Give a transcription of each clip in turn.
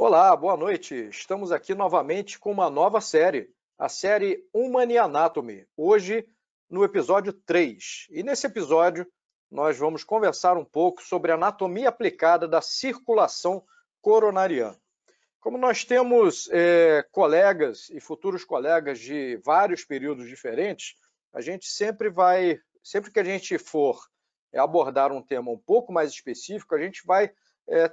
Olá, boa noite. Estamos aqui novamente com uma nova série, a série Human Anatomy, hoje no episódio 3. E nesse episódio nós vamos conversar um pouco sobre a anatomia aplicada da circulação coronariana. Como nós temos colegas e futuros colegas de vários períodos diferentes, a gente sempre que a gente for abordar um tema um pouco mais específico, a gente vai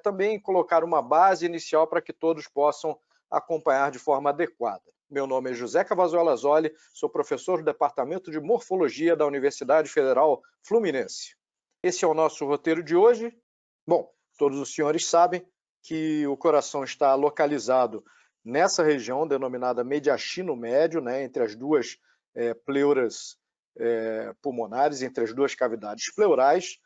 também colocar uma base inicial para que todos possam acompanhar de forma adequada. Meu nome é José Cavazuela Zoli, sou professor do Departamento de Morfologia da Universidade Federal Fluminense. Esse é o nosso roteiro de hoje. Bom, todos os senhores sabem que o coração está localizado nessa região denominada mediastino médio, né, entre as duas pleuras pulmonares, entre as duas cavidades pleurais,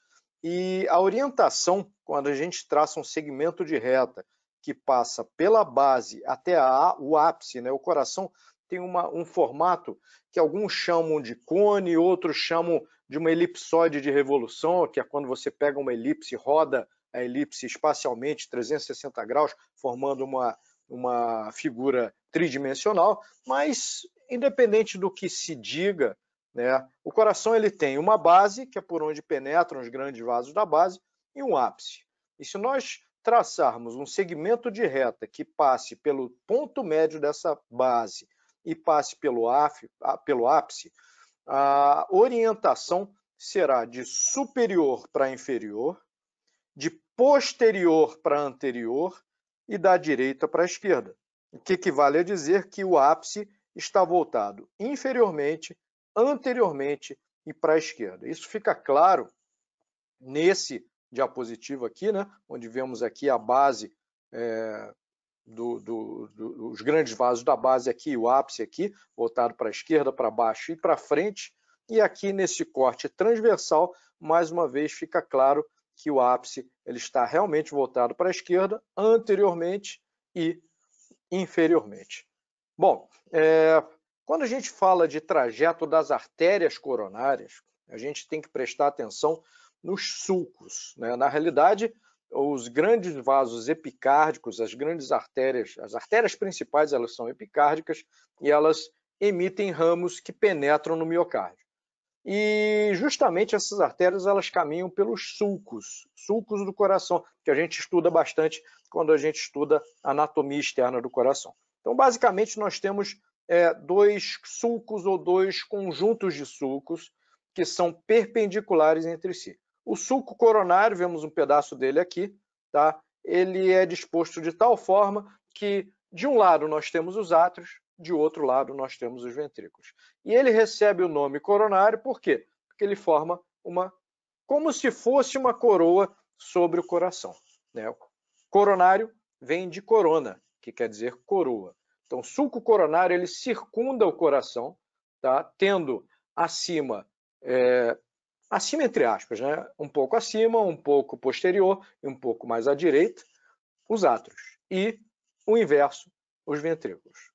e a orientação, quando a gente traça um segmento de reta que passa pela base até o ápice, né, o coração tem um formato que alguns chamam de cone, outros chamam de uma elipsoide de revolução, que é quando você pega uma elipse e roda a elipse espacialmente 360 graus, formando uma figura tridimensional, mas independente do que se diga, né, o coração ele tem uma base, que é por onde penetram os grandes vasos da base, e um ápice. E se nós traçarmos um segmento de reta que passe pelo ponto médio dessa base e passe pelo ápice, a orientação será de superior para inferior, de posterior para anterior e da direita para a esquerda, o que equivale a dizer que o ápice está voltado inferiormente, anteriormente e para a esquerda. Isso fica claro nesse diapositivo aqui, né, onde vemos aqui a base os grandes vasos da base aqui, o ápice aqui, voltado para a esquerda, para baixo e para frente, e aqui nesse corte transversal, mais uma vez fica claro que o ápice ele está realmente voltado para a esquerda, anteriormente e inferiormente. Bom, quando a gente fala de trajeto das artérias coronárias, a gente tem que prestar atenção nos sulcos, né? Na realidade, os grandes vasos epicárdicos, as grandes artérias, as artérias principais, elas são epicárdicas e elas emitem ramos que penetram no miocárdio. E justamente essas artérias elas caminham pelos sulcos do coração, que a gente estuda bastante quando a gente estuda a anatomia externa do coração. Então, basicamente, nós temos dois sulcos ou dois conjuntos de sulcos que são perpendiculares entre si. O sulco coronário, vemos um pedaço dele aqui, tá? Ele é disposto de tal forma que de um lado nós temos os átrios, de outro lado nós temos os ventrículos. E ele recebe o nome coronário por quê? Porque ele forma como se fosse uma coroa sobre o coração, né? Coronário vem de corona, que quer dizer coroa. Então, o sulco coronário ele circunda o coração, tá? Tendo acima entre aspas, né? Um pouco acima, um pouco posterior e um pouco mais à direita, os átrios. E o inverso, os ventrículos.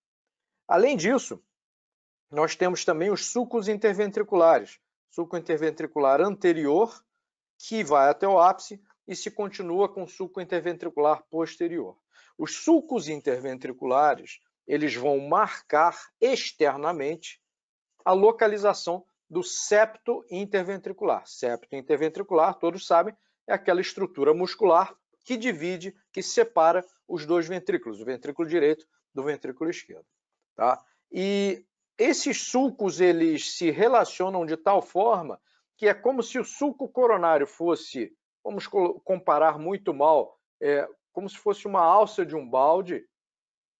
Além disso, nós temos também os sulcos interventriculares. Sulco interventricular anterior, que vai até o ápice, e se continua com o sulco interventricular posterior. Os sulcos interventriculares, eles vão marcar externamente a localização do septo interventricular. Septo interventricular, todos sabem, é aquela estrutura muscular que divide, que separa os dois ventrículos, o ventrículo direito do ventrículo esquerdo. Tá? E esses sulcos eles se relacionam de tal forma que é como se o sulco coronário fosse, vamos comparar muito mal, como se fosse uma alça de um balde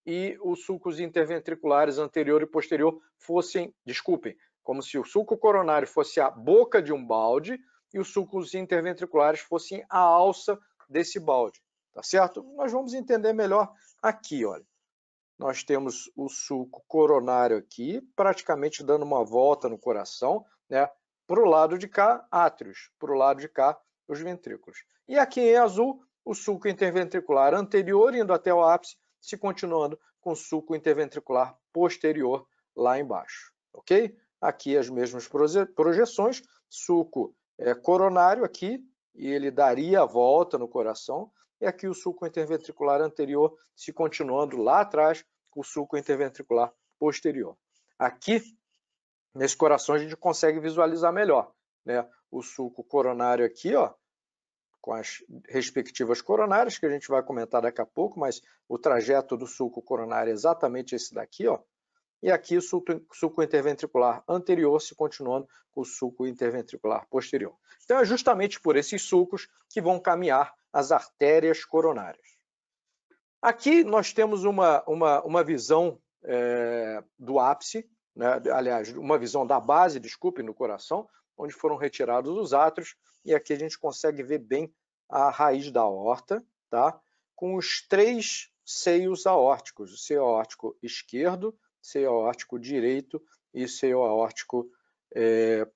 e os sulcos interventriculares anterior e posterior fossem, desculpem, como se o sulco coronário fosse a boca de um balde e os sulcos interventriculares fossem a alça desse balde, tá certo? Nós vamos entender melhor aqui, olha. Nós temos o sulco coronário aqui, praticamente dando uma volta no coração, né? Para o lado de cá, átrios, para o lado de cá, os ventrículos. E aqui em azul, o sulco interventricular anterior, indo até o ápice, se continuando com o sulco interventricular posterior lá embaixo, ok? Aqui as mesmas projeções, sulco coronário aqui, e ele daria a volta no coração, e aqui o sulco interventricular anterior se continuando lá atrás com o sulco interventricular posterior. Aqui, nesse coração, a gente consegue visualizar melhor, né? O sulco coronário aqui, ó, com as respectivas coronárias, que a gente vai comentar daqui a pouco, mas o trajeto do sulco coronário é exatamente esse daqui, ó. E aqui o sulco interventricular anterior se continuando com o sulco interventricular posterior. Então é justamente por esses sulcos que vão caminhar as artérias coronárias. Aqui nós temos uma visão do ápice, né? Aliás, uma visão da base, desculpe, no coração, onde foram retirados os átrios, e aqui a gente consegue ver bem a raiz da aorta, tá? Com os 3 seios aórticos, o seio aórtico esquerdo, seio aórtico direito e seio aórtico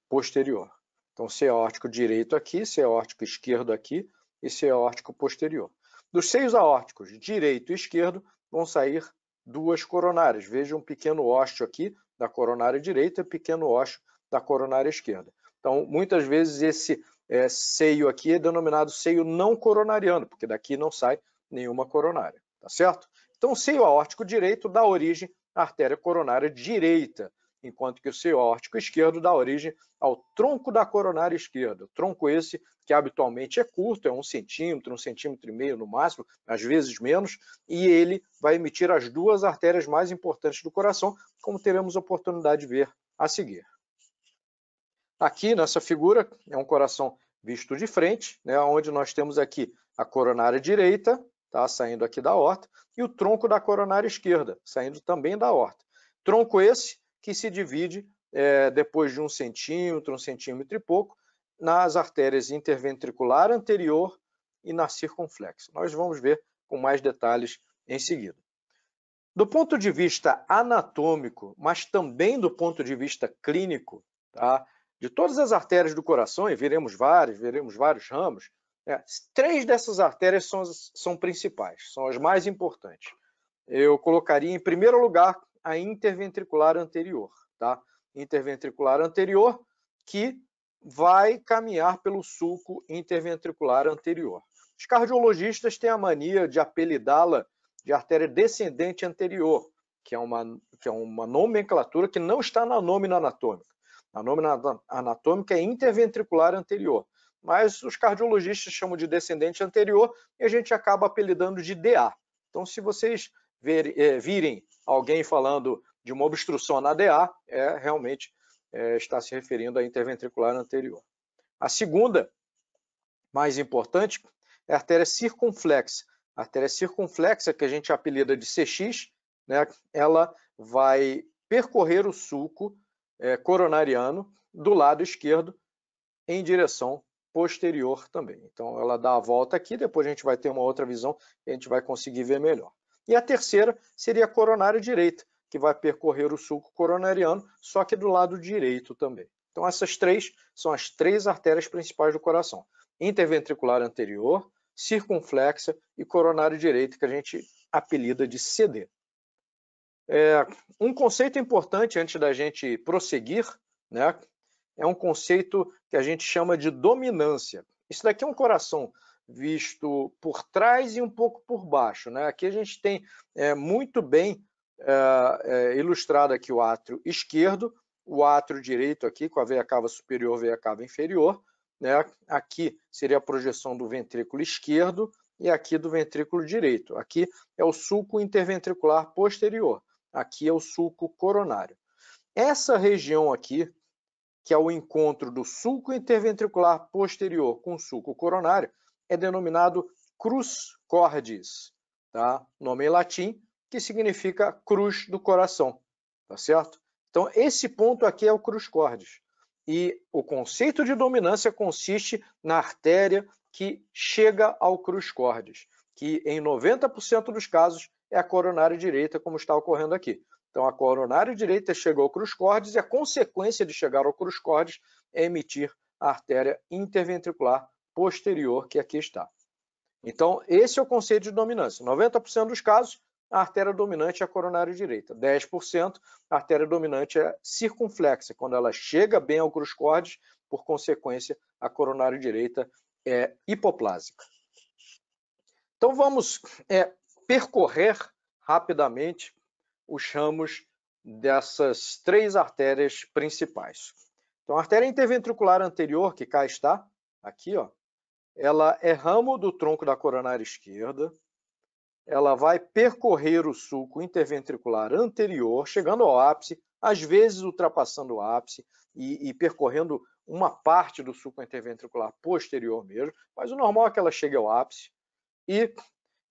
posterior. Então, seio aórtico direito aqui, seio aórtico esquerdo aqui e seio aórtico posterior. Dos seios aórticos direito e esquerdo vão sair 2 coronárias. Veja um pequeno ósteo aqui da coronária direita e pequeno ósteo da coronária esquerda. Então, muitas vezes esse seio aqui é denominado seio não coronariano, porque daqui não sai nenhuma coronária, tá certo? Então, o seio aórtico direito dá origem à artéria coronária direita, enquanto que o seio aórtico esquerdo dá origem ao tronco da coronária esquerda. Tronco esse que habitualmente é curto, é 1 centímetro, 1,5 centímetros no máximo, às vezes menos, e ele vai emitir as 2 artérias mais importantes do coração, como teremos oportunidade de ver a seguir. Aqui nessa figura é um coração visto de frente, né, onde nós temos aqui a coronária direita, tá, saindo aqui da aorta, e o tronco da coronária esquerda, saindo também da aorta. Tronco esse que se divide depois de 1 centímetro, 1 centímetro e pouco, nas artérias interventricular anterior e na circunflexa. Nós vamos ver com mais detalhes em seguida. Do ponto de vista anatômico, mas também do ponto de vista clínico, tá? De todas as artérias do coração, e veremos vários ramos, 3 dessas artérias são principais, são as mais importantes. Eu colocaria em primeiro lugar a interventricular anterior, tá? Interventricular anterior, que vai caminhar pelo sulco interventricular anterior. Os cardiologistas têm a mania de apelidá-la de artéria descendente anterior, que é uma nomenclatura que não está na nómina anatômica. A nómina anatômica é interventricular anterior, mas os cardiologistas chamam de descendente anterior e a gente acaba apelidando de DA. Então, se vocês virem alguém falando de uma obstrução na DA, realmente está se referindo à interventricular anterior. A segunda, mais importante, é a artéria circunflexa. A artéria circunflexa, que a gente apelida de CX, né, ela vai percorrer o sulco coronariano do lado esquerdo em direção posterior também. Então, ela dá a volta aqui, depois a gente vai ter uma outra visão e a gente vai conseguir ver melhor. E a terceira seria a coronária direita, que vai percorrer o sulco coronariano, só que do lado direito também. Então, essas 3 são as 3 artérias principais do coração. Interventricular anterior, circunflexa e coronária direita, que a gente apelida de CD. Um conceito importante antes da gente prosseguir, né, é um conceito que a gente chama de dominância. Isso daqui é um coração visto por trás e um pouco por baixo, né? Aqui a gente tem muito bem ilustrado aqui o átrio esquerdo, o átrio direito aqui com a veia cava superior, veia cava inferior, né? Aqui seria a projeção do ventrículo esquerdo e aqui do ventrículo direito. Aqui é o sulco interventricular posterior, aqui é o sulco coronário. Essa região aqui, que é o encontro do sulco interventricular posterior com o sulco coronário, é denominado crus cordis, tá? Nome em latim, que significa cruz do coração, tá certo? Então, esse ponto aqui é o crus cordis. E o conceito de dominância consiste na artéria que chega ao crus cordis, que em 90% dos casos é a coronária direita, como está ocorrendo aqui. Então, a coronária direita chegou ao crus cordis e a consequência de chegar ao crus cordis é emitir a artéria interventricular posterior, que aqui está. Então, esse é o conceito de dominância. 90% dos casos, a artéria dominante é a coronária direita. 10%, a artéria dominante é circunflexa. Quando ela chega bem ao crus cordis, por consequência, a coronária direita é hipoplásica. Então vamos percorrer rapidamente os ramos dessas três artérias principais. Então a artéria interventricular anterior, que cá está, aqui, ó, ela é ramo do tronco da coronária esquerda, ela vai percorrer o sulco interventricular anterior, chegando ao ápice, às vezes ultrapassando o ápice e percorrendo uma parte do sulco interventricular posterior mesmo, mas o normal é que ela chegue ao ápice, e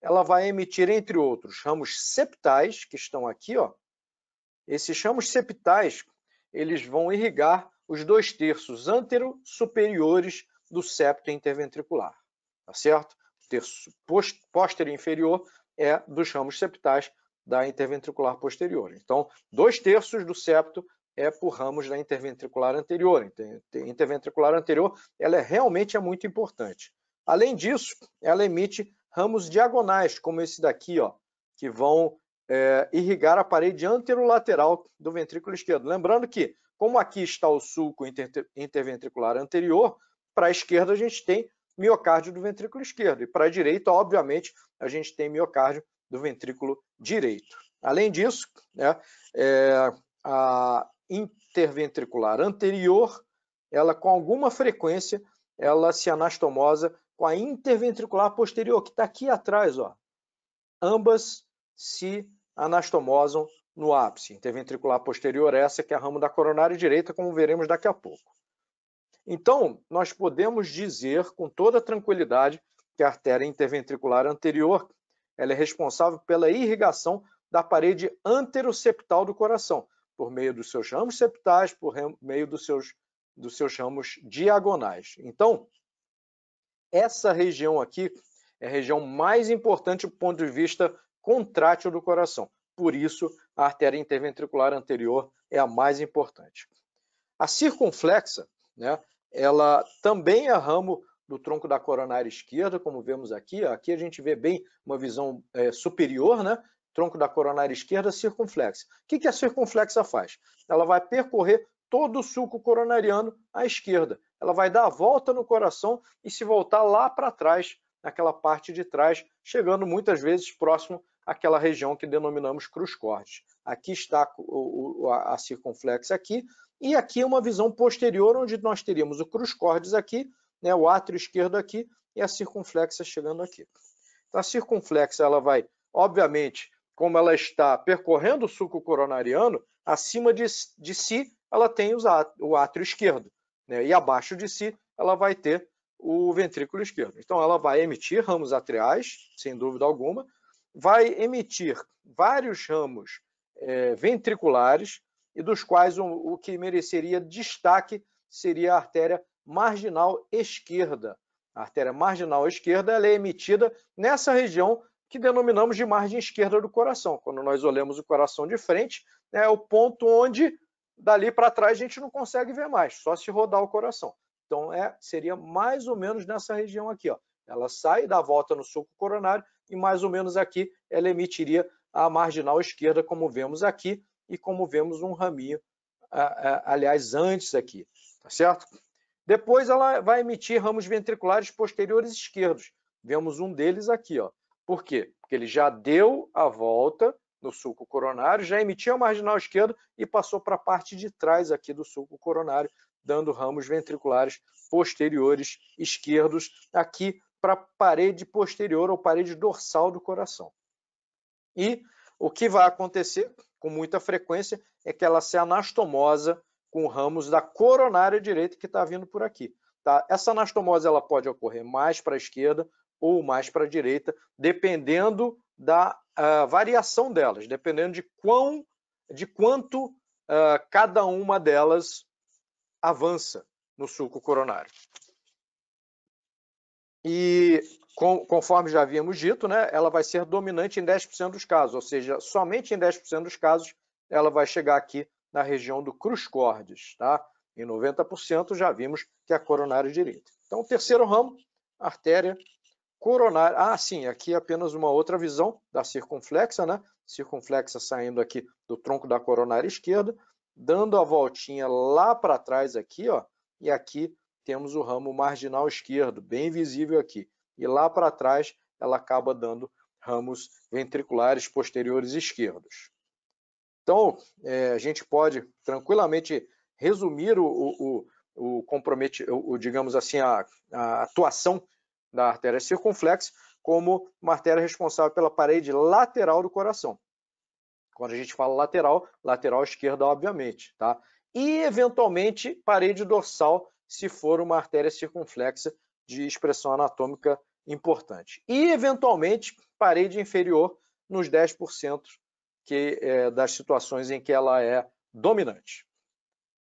ela vai emitir, entre outros, ramos septais, que estão aqui, ó. Esses ramos septais, eles vão irrigar os 2/3 antero-superiores do septo interventricular, tá certo? O terço posterior inferior é dos ramos septais da interventricular posterior. Então, 2/3 do septo é por ramos da interventricular anterior. Interventricular anterior, ela realmente é muito importante. Além disso, ela emite ramos diagonais, como esse daqui, ó, que vão irrigar a parede anterolateral do ventrículo esquerdo. Lembrando que, como aqui está o sulco interventricular anterior, para a esquerda a gente tem miocárdio do ventrículo esquerdo, e para a direita, obviamente, a gente tem miocárdio do ventrículo direito. Além disso, a interventricular anterior, ela com alguma frequência, ela se anastomosa com a interventricular posterior, que está aqui atrás, ó. Ambas se anastomosam no ápice. Interventricular posterior, essa que é a ramo da coronária direita, como veremos daqui a pouco. Então, nós podemos dizer com toda tranquilidade que a artéria interventricular anterior, ela é responsável pela irrigação da parede anteroseptal do coração, por meio dos seus ramos septais, por meio dos seus ramos diagonais. Então, essa região aqui é a região mais importante do ponto de vista contrátil do coração. Por isso, a artéria interventricular anterior é a mais importante. A circunflexa, né, ela também é ramo do tronco da coronária esquerda, como vemos aqui. Aqui a gente vê bem uma visão superior, né? Tronco da coronária esquerda circunflexa. O que a circunflexa faz? Ela vai percorrer todo o sulco coronariano à esquerda. Ela vai dar a volta no coração e se voltar lá para trás, naquela parte de trás, chegando muitas vezes próximo àquela região que denominamos cruz-cordes. Aqui está a circunflexa aqui, e aqui uma visão posterior, onde nós teríamos o cruz-cordes aqui, né, o átrio esquerdo aqui, e a circunflexa chegando aqui. Então, a circunflexa, ela vai, obviamente, como ela está percorrendo o sulco coronariano, acima de si ela tem o átrio esquerdo, né, e abaixo de si ela vai ter o ventrículo esquerdo. Então, ela vai emitir ramos atriais, sem dúvida alguma, vai emitir vários ramos ventriculares, e dos quais o que mereceria destaque seria a artéria marginal esquerda. A artéria marginal esquerda, ela é emitida nessa região que denominamos de margem esquerda do coração. Quando nós olhamos o coração de frente, é o ponto onde dali para trás a gente não consegue ver mais, só se rodar o coração. Então seria mais ou menos nessa região aqui, ó. Ela sai, dá a volta no sulco coronário e mais ou menos aqui ela emitiria a marginal esquerda, como vemos aqui, e como vemos um raminho, aliás, antes aqui, tá certo? Depois ela vai emitir ramos ventriculares posteriores esquerdos. Vemos um deles aqui, ó. Por quê? Porque ele já deu a volta no sulco coronário, já emitiu a marginal esquerda e passou para a parte de trás aqui do sulco coronário, dando ramos ventriculares posteriores esquerdos aqui para a parede posterior ou parede dorsal do coração. E o que vai acontecer com muita frequência é que ela se anastomosa com ramos da coronária direita que está vindo por aqui. Tá? Essa anastomose ela pode ocorrer mais para a esquerda ou mais para a direita, dependendo da variação delas, dependendo de quanto cada uma delas avança no sulco coronário. E conforme já havíamos dito, né, ela vai ser dominante em 10% dos casos, ou seja, somente em 10% dos casos ela vai chegar aqui na região do cruz-cordes, tá? Em 90% já vimos que é a coronária direita. Então, o terceiro ramo, artéria coronária. Ah, sim, aqui é apenas uma outra visão da circunflexa, né? Circunflexa saindo aqui do tronco da coronária esquerda, dando a voltinha lá para trás aqui, ó, e aqui temos o ramo marginal esquerdo, bem visível aqui. E lá para trás ela acaba dando ramos ventriculares posteriores esquerdos. Então, a gente pode tranquilamente resumir digamos assim, a atuação da artéria circunflexa como uma artéria responsável pela parede lateral do coração. Quando a gente fala lateral, lateral esquerda, obviamente, tá? E, eventualmente, parede dorsal, se for uma artéria circunflexa de expressão anatômica importante. E, eventualmente, parede inferior nos 10% das situações em que ela é dominante.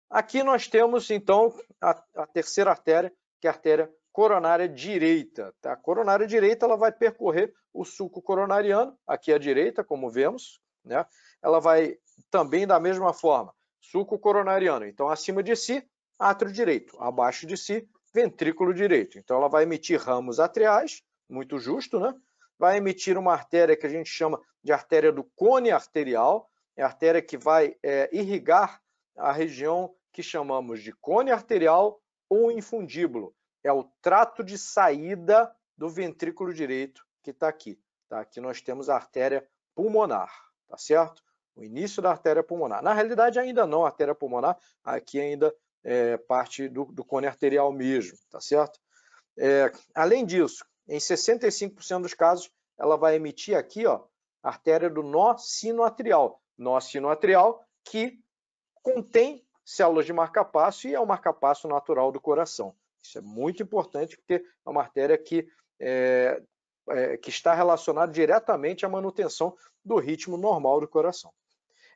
Aqui nós temos, então, a terceira artéria, que é a artéria coronária direita. Tá? A coronária direita ela vai percorrer o sulco coronariano, aqui à direita, como vemos, né? Ela vai também da mesma forma, sulco coronariano. Então, acima de si, átrio direito. Abaixo de si, ventrículo direito. Então, ela vai emitir ramos atriais, muito justo, né? Vai emitir uma artéria que a gente chama de artéria do cone arterial, é a artéria que vai irrigar a região que chamamos de cone arterial ou infundíbulo. É o trato de saída do ventrículo direito que está aqui. Tá? Aqui nós temos a artéria pulmonar, tá certo? O início da artéria pulmonar. Na realidade, ainda não a artéria pulmonar, aqui ainda é parte do cone arterial mesmo, tá certo? Além disso, em 65% dos casos, ela vai emitir aqui, ó, a artéria do nó sinoatrial. Nó sinoatrial que contém células de marcapasso e é o marcapasso natural do coração. Isso é muito importante porque é uma artéria que está relacionada diretamente à manutenção do ritmo normal do coração.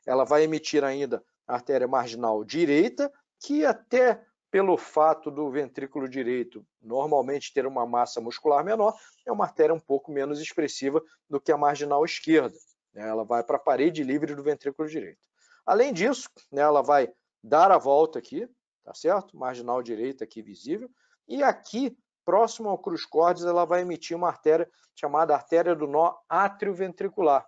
Ela vai emitir ainda a artéria marginal direita, que até pelo fato do ventrículo direito normalmente ter uma massa muscular menor, é uma artéria um pouco menos expressiva do que a marginal esquerda. Ela vai para a parede livre do ventrículo direito. Além disso, ela vai dar a volta aqui, tá certo? Marginal direita aqui visível, e aqui, próximo ao crus cordis, ela vai emitir uma artéria chamada artéria do nó atrioventricular.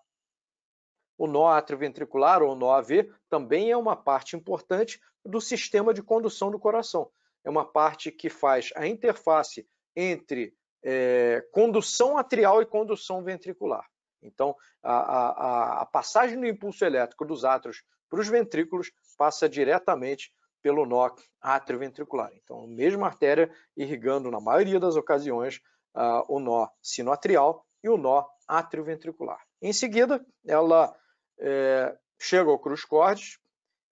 O nó atrioventricular, ou nó AV, também é uma parte importante do sistema de condução do coração. É uma parte que faz a interface entre condução atrial e condução ventricular. Então, a passagem do impulso elétrico dos átrios para os ventrículos passa diretamente pelo nó atrioventricular. Então, a mesma artéria irrigando, na maioria das ocasiões, o nó sinoatrial e o nó atrioventricular. Em seguida, ela chega ao crus cordis,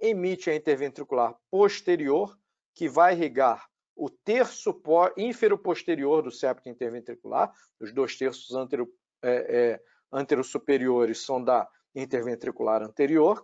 emite a interventricular posterior, que vai irrigar o terço ínfero-posterior do septo interventricular, os 2 terços antero-superiores são da interventricular anterior,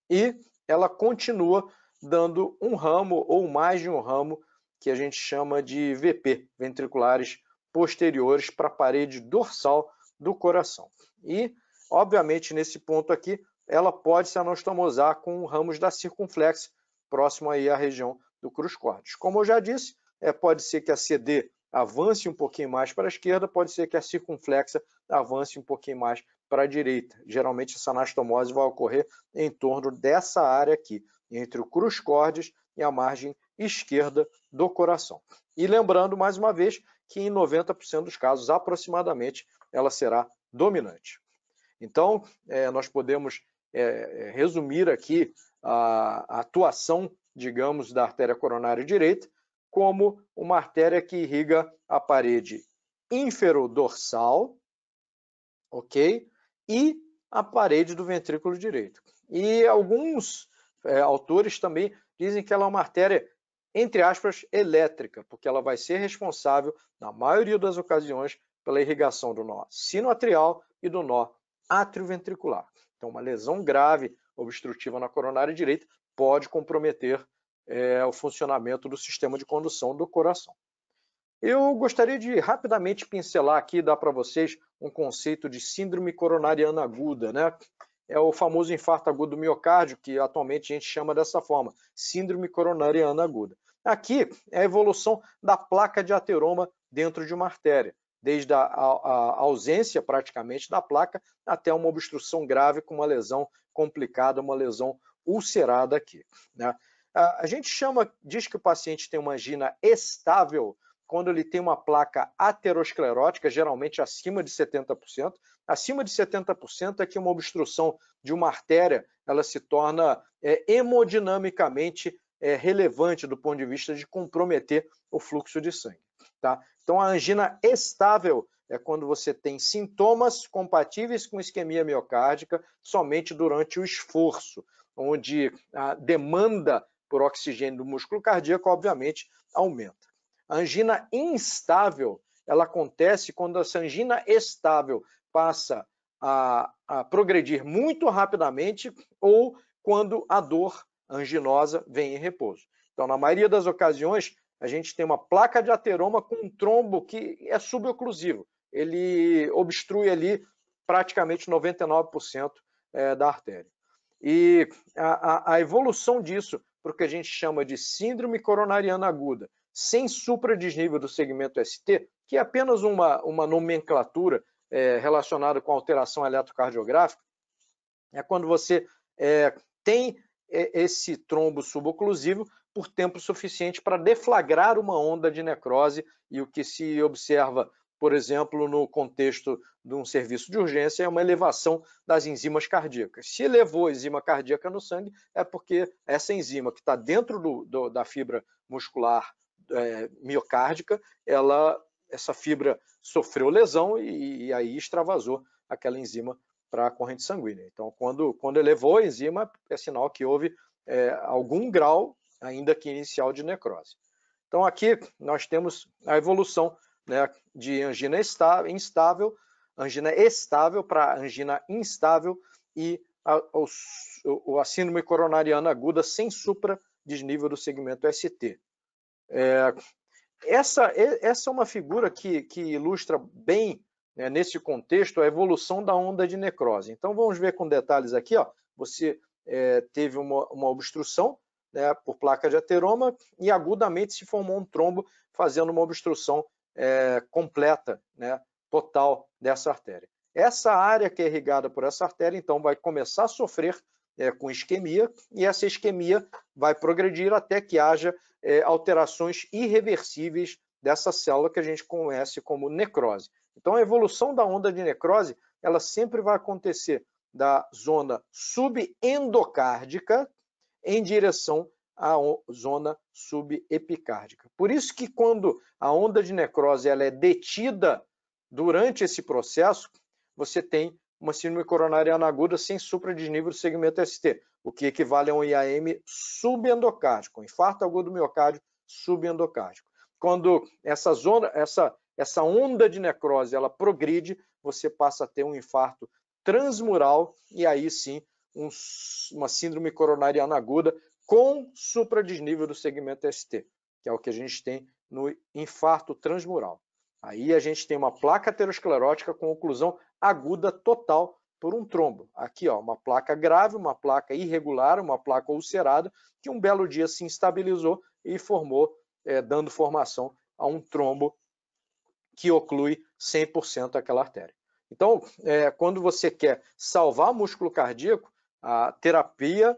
e ela continua dando um ramo ou mais de um ramo que a gente chama de VP, ventriculares posteriores, para a parede dorsal do coração. E, obviamente, nesse ponto aqui, ela pode se anastomosar com ramos da circunflexa, próximo aí à região do crus cordis. Como eu já disse, pode ser que a CD avance um pouquinho mais para a esquerda, pode ser que a circunflexa avance um pouquinho mais para a direita. Geralmente essa anastomose vai ocorrer em torno dessa área aqui, entre o crus cordis e a margem esquerda do coração. E lembrando, mais uma vez, que em 90% dos casos, aproximadamente, ela será dominante. Então, nós podemos resumir aqui a atuação, digamos, da artéria coronária direita como uma artéria que irriga a parede inferodorsal, ok? E a parede do ventrículo direito. E alguns autores também dizem que ela é uma artéria, entre aspas, elétrica, porque ela vai ser responsável, na maioria das ocasiões, pela irrigação do nó sinoatrial e do nó atrioventricular. Então, uma lesão grave obstrutiva na coronária direita pode comprometer o funcionamento do sistema de condução do coração. Eu gostaria de rapidamente pincelar aqui, dar para vocês um conceito de síndrome coronariana aguda, né? É o famoso infarto agudo do miocárdio, que atualmente a gente chama dessa forma, síndrome coronariana aguda. Aqui é a evolução da placa de ateroma dentro de uma artéria, desde a ausência praticamente da placa até uma obstrução grave com uma lesão complicada, uma lesão ulcerada aqui, né? A gente diz que o paciente tem uma angina estável quando ele tem uma placa aterosclerótica, geralmente acima de 70%. Acima de 70% é que uma obstrução de uma artéria ela se torna hemodinamicamente relevante do ponto de vista de comprometer o fluxo de sangue. Tá? Então, a angina estável é quando você tem sintomas compatíveis com isquemia miocárdica somente durante o esforço, onde a demanda por oxigênio do músculo cardíaco, obviamente, aumenta. A angina instável, ela acontece quando essa angina estável passa a progredir muito rapidamente ou quando a dor anginosa vem em repouso. Então, na maioria das ocasiões, a gente tem uma placa de ateroma com um trombo que é suboclusivo. Ele obstrui ali praticamente 99% da artéria. E a evolução disso para o que a gente chama de síndrome coronariana aguda, sem supradesnível do segmento ST, que é apenas uma nomenclatura relacionada com alteração eletrocardiográfica, é quando você tem esse trombo suboclusivo por tempo suficiente para deflagrar uma onda de necrose, e o que se observa, por exemplo, no contexto de um serviço de urgência, é uma elevação das enzimas cardíacas. Se elevou a enzima cardíaca no sangue, é porque essa enzima que está dentro da fibra muscular miocárdica, essa fibra sofreu lesão e aí extravasou aquela enzima para a corrente sanguínea. Então, quando elevou a enzima, é sinal que houve algum grau, ainda que inicial, de necrose. Então, aqui nós temos a evolução, né, de angina instável, angina estável para angina instável e a síndrome coronariana aguda sem supradesnível do segmento ST. Essa é uma figura que ilustra bem, né, nesse contexto, a evolução da onda de necrose. Então, vamos ver com detalhes aqui. Ó. Você teve uma obstrução, né, por placa de ateroma e agudamente se formou um trombo fazendo uma obstrução completa, né, total dessa artéria. Essa área que é irrigada por essa artéria, então, vai começar a sofrer com isquemia, e essa isquemia vai progredir até que haja alterações irreversíveis dessa célula que a gente conhece como necrose. Então, a evolução da onda de necrose, ela sempre vai acontecer da zona subendocárdica em direção à zona subepicárdica. Por isso que quando a onda de necrose ela é detida durante esse processo, você tem uma síndrome coronariana aguda sem supradesnível do segmento ST, o que equivale a um IAM subendocárdico, um infarto agudo do miocárdio subendocárdico. Quando essa onda de necrose ela progride, você passa a ter um infarto transmural e aí sim uma síndrome coronariana aguda com supradesnível do segmento ST, que é o que a gente tem no infarto transmural. Aí a gente tem uma placa aterosclerótica com oclusão aguda total por um trombo. Aqui, ó, uma placa grave, uma placa irregular, uma placa ulcerada, que um belo dia se instabilizou e formou, dando formação a um trombo que oclui 100% aquela artéria. Então, quando você quer salvar músculo cardíaco, a terapia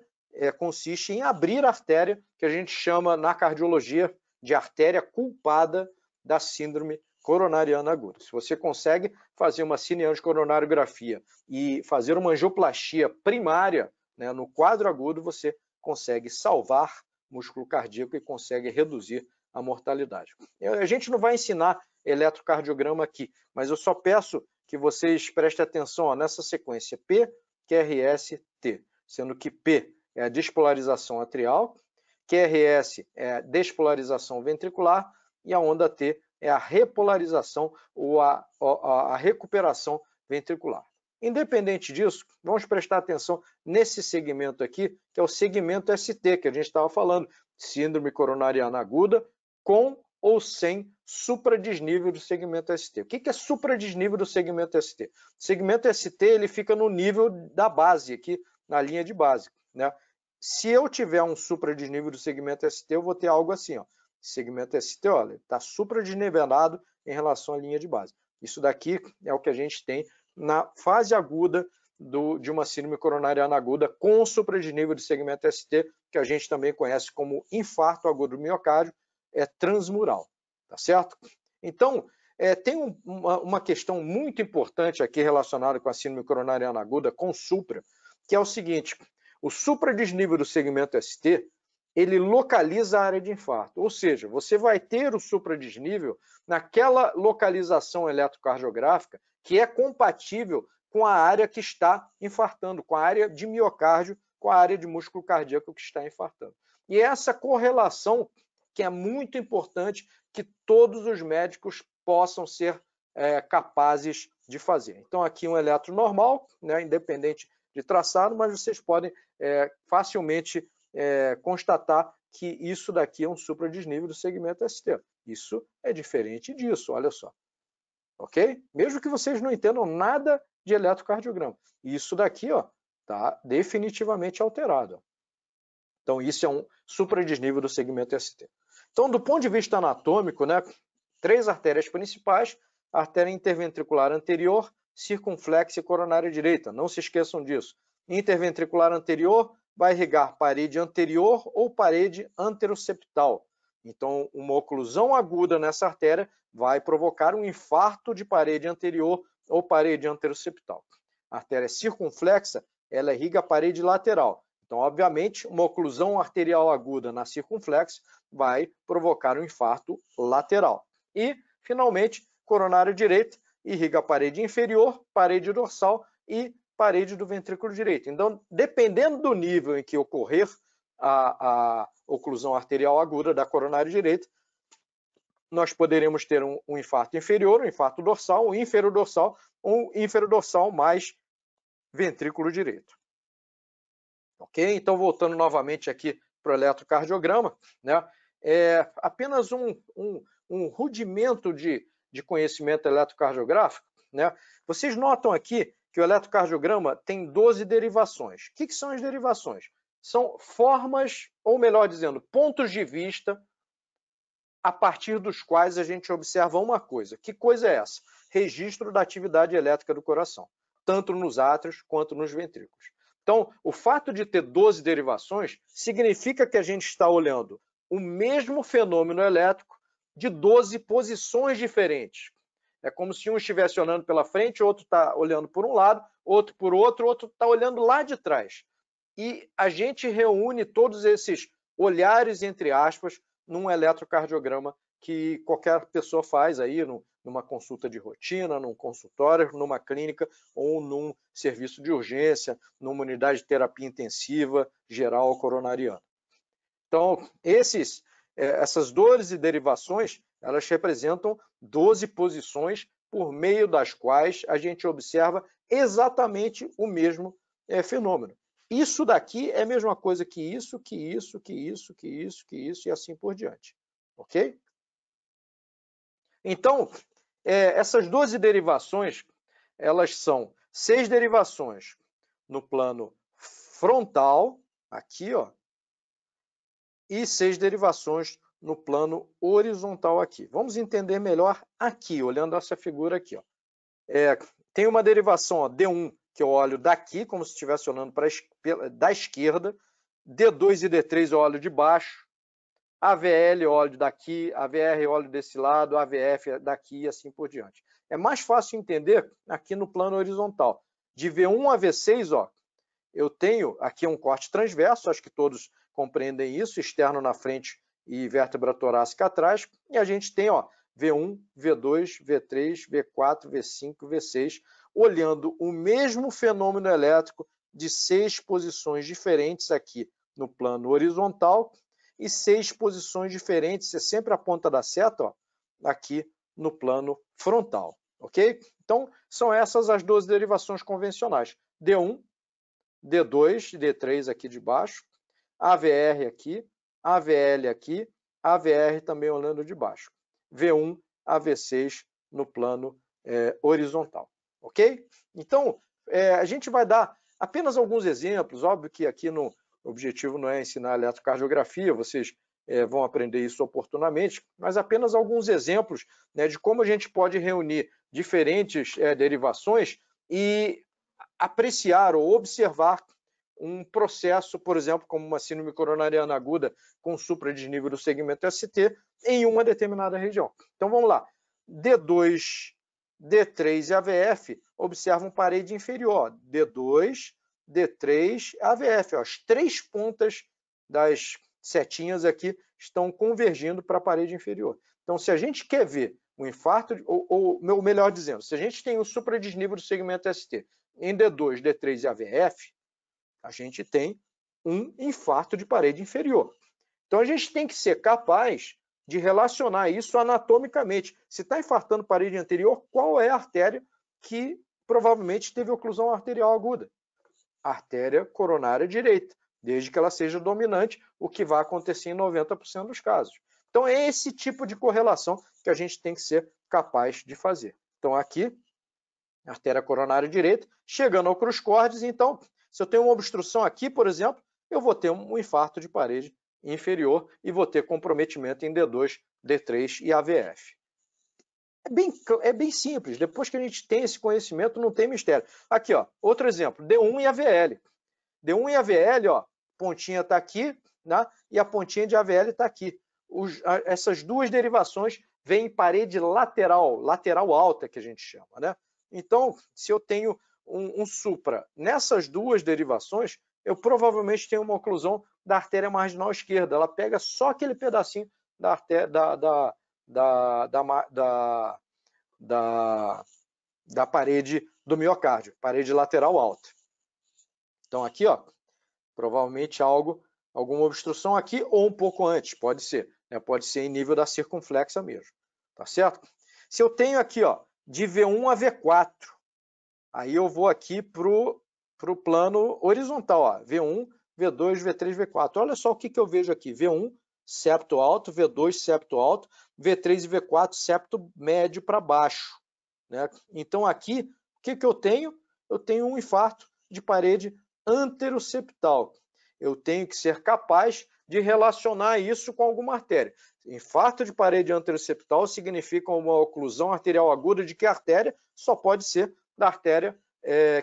consiste em abrir a artéria, que a gente chama na cardiologia de artéria culpada da síndrome coronariana aguda. Se você consegue fazer uma cineangiocoronariografia e fazer uma angioplastia primária, né, no quadro agudo, você consegue salvar músculo cardíaco e consegue reduzir a mortalidade. A gente não vai ensinar eletrocardiograma aqui, mas eu só peço que vocês prestem atenção, ó, nessa sequência P, QRS, T, sendo que P é a despolarização atrial, QRS é a despolarização ventricular e a onda T é a repolarização ou a recuperação ventricular. Independente disso, vamos prestar atenção nesse segmento aqui, que é o segmento ST, que a gente estava falando, síndrome coronariana aguda, com ou sem supradesnível do segmento ST. O que é supradesnível do segmento ST? O segmento ST ele fica no nível da base, aqui na linha de base, né? Se eu tiver um supradesnível do segmento ST, eu vou ter algo assim, ó. Segmento ST, olha, está supradesnivelado em relação à linha de base. Isso daqui é o que a gente tem na fase aguda de uma síndrome coronariana aguda com supradesnível do segmento ST, que a gente também conhece como infarto agudo do miocárdio, transmural. tá certo? Então, tem uma questão muito importante aqui relacionada com a síndrome coronariana aguda, com supra, que é o seguinte: o supradesnível do segmento ST, ele localiza a área de infarto, ou seja, você vai ter o supradesnível naquela localização eletrocardiográfica que é compatível com a área que está infartando, com a área de miocárdio, com a área de músculo cardíaco que está infartando. E essa correlação que é muito importante que todos os médicos possam ser capazes de fazer. Então, aqui um eletro normal, né, independente de traçado, mas vocês podem facilmente constatar que isso daqui é um supradesnível do segmento ST. Isso é diferente disso, olha só. Ok? Mesmo que vocês não entendam nada de eletrocardiograma. Isso daqui está definitivamente alterado. Então, isso é um supradesnível do segmento ST. Então, do ponto de vista anatômico, né, 3 artérias principais: artéria interventricular anterior, circunflexa e coronária direita. Não se esqueçam disso. Interventricular anterior vai irrigar parede anterior ou parede anteroseptal. Então, uma oclusão aguda nessa artéria vai provocar um infarto de parede anterior ou parede anteroseptal. A artéria circunflexa, ela irriga a parede lateral. Então, obviamente, uma oclusão arterial aguda na circunflexa vai provocar um infarto lateral. E, finalmente, coronária direita irriga a parede inferior, parede dorsal e parede do ventrículo direito. Então, dependendo do nível em que ocorrer a oclusão arterial aguda da coronária direita, nós poderemos ter um infarto inferior, um infarto dorsal, um inferodorsal mais ventrículo direito. Ok? Então, voltando novamente aqui para o eletrocardiograma, né? Apenas um rudimento de conhecimento eletrocardiográfico, né? Vocês notam aqui que o eletrocardiograma tem 12 derivações. O que são as derivações? São formas, ou melhor dizendo, pontos de vista a partir dos quais a gente observa uma coisa. Que coisa é essa? Registro da atividade elétrica do coração, tanto nos átrios quanto nos ventrículos. Então, o fato de ter 12 derivações significa que a gente está olhando o mesmo fenômeno elétrico de 12 posições diferentes. É como se um estivesse olhando pela frente, outro está olhando por um lado, outro por outro, outro está olhando lá de trás. E a gente reúne todos esses olhares, entre aspas, num eletrocardiograma que qualquer pessoa faz aí numa consulta de rotina, num consultório, numa clínica ou num serviço de urgência, numa unidade de terapia intensiva geral coronariana. Então, essas 12 derivações, elas representam 12 posições por meio das quais a gente observa exatamente o mesmo fenômeno. Isso daqui é a mesma coisa que isso, que isso, que isso, que isso, que isso e assim por diante. Ok? Então, essas 12 derivações, elas são 6 derivações no plano frontal, aqui, e 6 derivações no plano horizontal aqui. Vamos entender melhor aqui, olhando essa figura aqui. Tem uma derivação, D1, que eu olho daqui, como se estivesse olhando da esquerda, D2 e D3 eu olho de baixo, AVL eu olho daqui, AVR eu olho desse lado, AVF daqui e assim por diante. É mais fácil entender aqui no plano horizontal. De V1 a V6, eu tenho aqui um corte transverso, acho que todos compreendem isso, externo na frente e vértebra torácica atrás, e a gente tem V1, V2, V3, V4, V5, V6, olhando o mesmo fenômeno elétrico de 6 posições diferentes aqui no plano horizontal e 6 posições diferentes, é sempre a ponta da seta, aqui no plano frontal, ok? Então, são essas as 12 derivações convencionais. D1, D2, D3 aqui de baixo, AVR aqui, AVL aqui, AVR também olhando de baixo. V1 a V6 no plano horizontal, ok? Então, a gente vai dar apenas alguns exemplos, óbvio que aqui o objetivo não é ensinar eletrocardiografia, vocês vão aprender isso oportunamente, mas apenas alguns exemplos, né, de como a gente pode reunir diferentes derivações e apreciar ou observar um processo, por exemplo, como uma síndrome coronariana aguda com supradesnível do segmento ST em uma determinada região. Então vamos lá. D2, D3 e AVF observam parede inferior. D2, D3, AVF. Ó, as três pontas das setinhas aqui estão convergindo para a parede inferior. Então, se a gente quer ver o infarto, ou melhor dizendo, se a gente tem o supradesnível do segmento ST em D2, D3 e AVF, a gente tem um infarto de parede inferior. Então, a gente tem que ser capaz de relacionar isso anatomicamente. Se está infartando parede anterior, qual é a artéria que provavelmente teve oclusão arterial aguda? A artéria coronária direita, desde que ela seja dominante, o que vai acontecer em 90% dos casos. Então, é esse tipo de correlação que a gente tem que ser capaz de fazer. Então, aqui, artéria coronária direita, chegando ao cruz-cordes, então, se eu tenho uma obstrução aqui, por exemplo, eu vou ter um infarto de parede inferior e vou ter comprometimento em D2, D3 e AVF. É bem simples, depois que a gente tem esse conhecimento, não tem mistério. Aqui, ó, outro exemplo, D1 e AVL. D1 e AVL, ó, pontinha está aqui, né, e a pontinha de AVL está aqui. Essas duas derivações vêm em parede lateral, lateral alta, que a gente chama, né? Então, se eu tenho um supra nessas duas derivações, eu provavelmente tenho uma oclusão da artéria marginal esquerda. Ela pega só aquele pedacinho da artéria, da parede do miocárdio, parede lateral alta. Então aqui, ó, provavelmente alguma obstrução aqui ou um pouco antes, pode ser, né? Pode ser em nível da circunflexa mesmo, tá certo? Se eu tenho aqui, ó, de V1 a V4, aí eu vou aqui pro plano horizontal, ó, V1, V2, V3, V4. Olha só o que eu vejo aqui, V1, septo alto, V2, septo alto, V3 e V4, septo médio para baixo, né? Então aqui, o que eu tenho? Eu tenho um infarto de parede anteroseptal. Eu tenho que ser capaz de relacionar isso com alguma artéria. Infarto de parede anteroseptal significa uma oclusão arterial aguda de que artéria? Só pode ser da artéria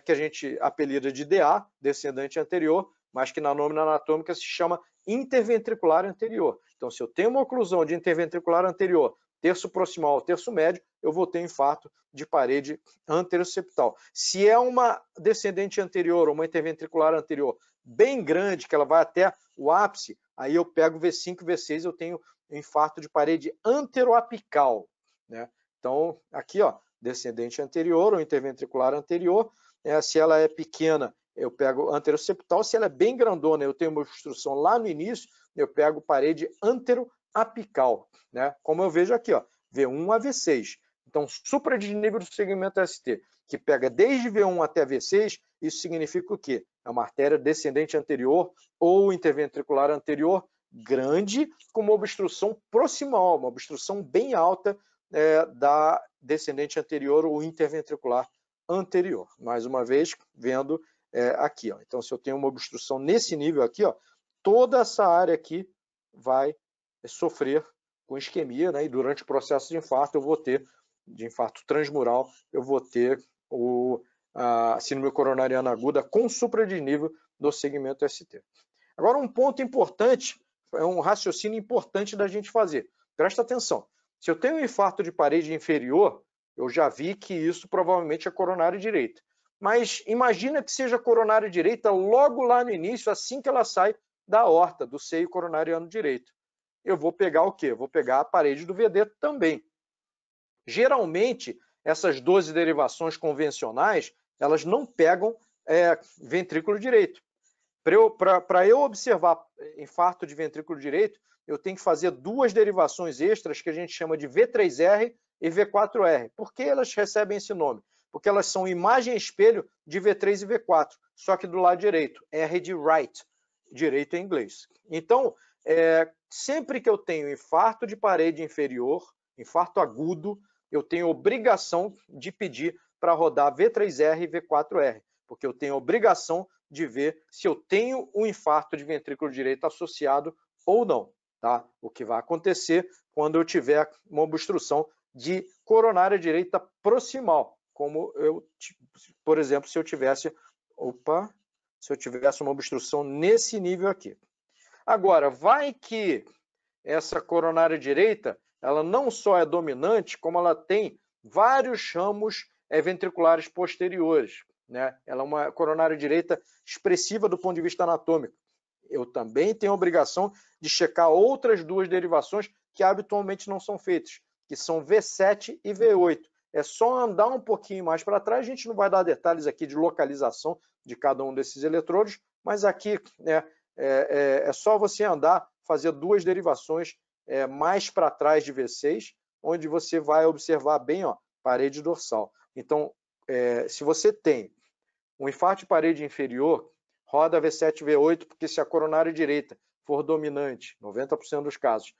que a gente apelida de DA, descendente anterior, mas que na nómina anatômica se chama interventricular anterior. Então, se eu tenho uma oclusão de interventricular anterior, terço proximal, terço médio, eu vou ter infarto de parede anteroseptal. Se é uma descendente anterior ou uma interventricular anterior bem grande, que ela vai até o ápice, aí eu pego V5, V6, eu tenho infarto de parede anteroapical, né? Então, aqui, ó, descendente anterior ou interventricular anterior, se ela é pequena, eu pego anteroseptal, se ela é bem grandona, eu tenho uma obstrução lá no início, eu pego parede anteroapical, né? Como eu vejo aqui, ó, V1 a V6. Então, supradesnível do segmento ST, que pega desde V1 até V6, isso significa o quê? É uma artéria descendente anterior ou interventricular anterior grande, com uma obstrução proximal, uma obstrução bem alta da descendente anterior ou interventricular anterior. Mais uma vez, vendo aqui, ó. Então, se eu tenho uma obstrução nesse nível aqui, ó, toda essa área aqui vai sofrer com isquemia, né? E durante o processo de infarto, eu vou ter, de infarto transmural, eu vou ter a síndrome coronariana aguda com supradesnível do segmento ST. Agora, um ponto importante, é um raciocínio importante da gente fazer. Presta atenção. Se eu tenho um infarto de parede inferior, eu já vi que isso provavelmente é coronária direita. Mas imagina que seja coronária direita logo lá no início, assim que ela sai da aorta, do seio coronariano direito. Eu vou pegar o quê? Eu vou pegar a parede do VD também. Geralmente, essas 12 derivações convencionais, elas não pegam ventrículo direito. Para eu observar infarto de ventrículo direito, eu tenho que fazer duas derivações extras que a gente chama de V3R e V4R. Por que elas recebem esse nome? Porque elas são imagem espelho de V3 e V4, só que do lado direito, R de right, direito em inglês. Então, sempre que eu tenho infarto de parede inferior, infarto agudo, eu tenho obrigação de pedir para rodar V3R e V4R, porque eu tenho obrigação de ver se eu tenho um infarto de ventrículo direito associado ou não, tá? O que vai acontecer quando eu tiver uma obstrução de coronária direita proximal, como eu, por exemplo, se eu tivesse, se eu tivesse uma obstrução nesse nível aqui. Agora, vai que essa coronária direita, ela não só é dominante, como ela tem vários ramos ventriculares posteriores, né? Ela é uma coronária direita expressiva do ponto de vista anatômico. Eu também tenho a obrigação de checar outras duas derivações que habitualmente não são feitas, que são V7 e V8. É só andar um pouquinho mais para trás, a gente não vai dar detalhes aqui de localização de cada um desses eletrodos, mas aqui né, é só você andar, fazer duas derivações mais para trás de V6, onde você vai observar bem ó, parede dorsal. Então, se você tem um infarto de parede inferior, roda V7, V8, porque se a coronária direita for dominante, 90% dos casos,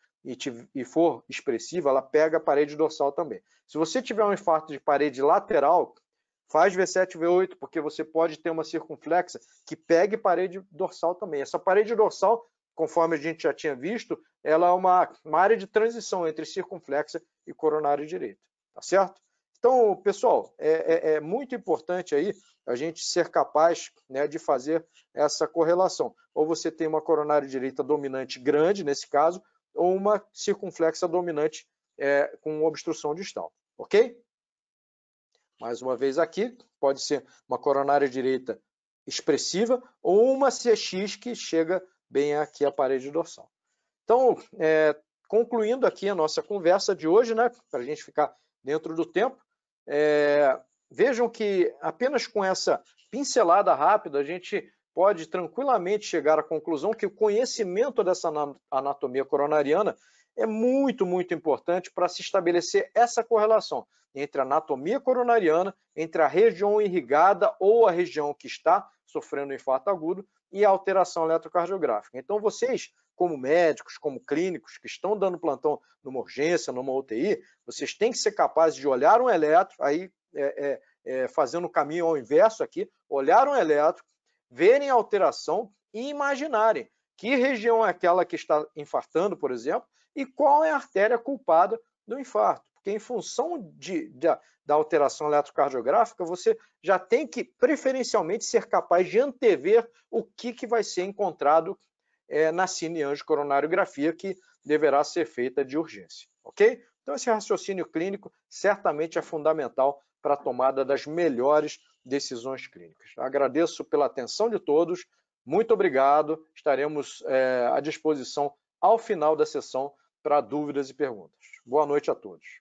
e for expressiva, ela pega a parede dorsal também. Se você tiver um infarto de parede lateral, faz V7, V8, porque você pode ter uma circunflexa que pegue parede dorsal também. Essa parede dorsal, conforme a gente já tinha visto, ela é uma área de transição entre circunflexa e coronária direita, tá certo? Então, pessoal, é muito importante aí a gente ser capaz né, de fazer essa correlação. Ou você tem uma coronária direita dominante grande, nesse caso, ou uma circunflexa dominante com obstrução distal, ok? Mais uma vez aqui, pode ser uma coronária direita expressiva ou uma CX que chega bem aqui à parede dorsal. Então, concluindo aqui a nossa conversa de hoje, né, para a gente ficar dentro do tempo, vejam que apenas com essa pincelada rápida a gente pode tranquilamente chegar à conclusão que o conhecimento dessa anatomia coronariana é muito, muito importante para se estabelecer essa correlação entre a anatomia coronariana, entre a região irrigada ou a região que está sofrendo infarto agudo e a alteração eletrocardiográfica. Então, vocês, como médicos, como clínicos, que estão dando plantão numa urgência, numa UTI, vocês têm que ser capazes de olhar um eletro, aí fazendo o caminho ao inverso aqui, olhar um eletro, verem a alteração e imaginarem que região é aquela que está infartando, por exemplo, e qual é a artéria culpada do infarto. Porque em função da alteração eletrocardiográfica, você já tem que, preferencialmente, ser capaz de antever o que vai ser encontrado na cineangiocoronariografia, que deverá ser feita de urgência, ok? Então, esse raciocínio clínico certamente é fundamental para a tomada das melhores decisões clínicas. Agradeço pela atenção de todos, muito obrigado, estaremos à disposição ao final da sessão para dúvidas e perguntas. Boa noite a todos.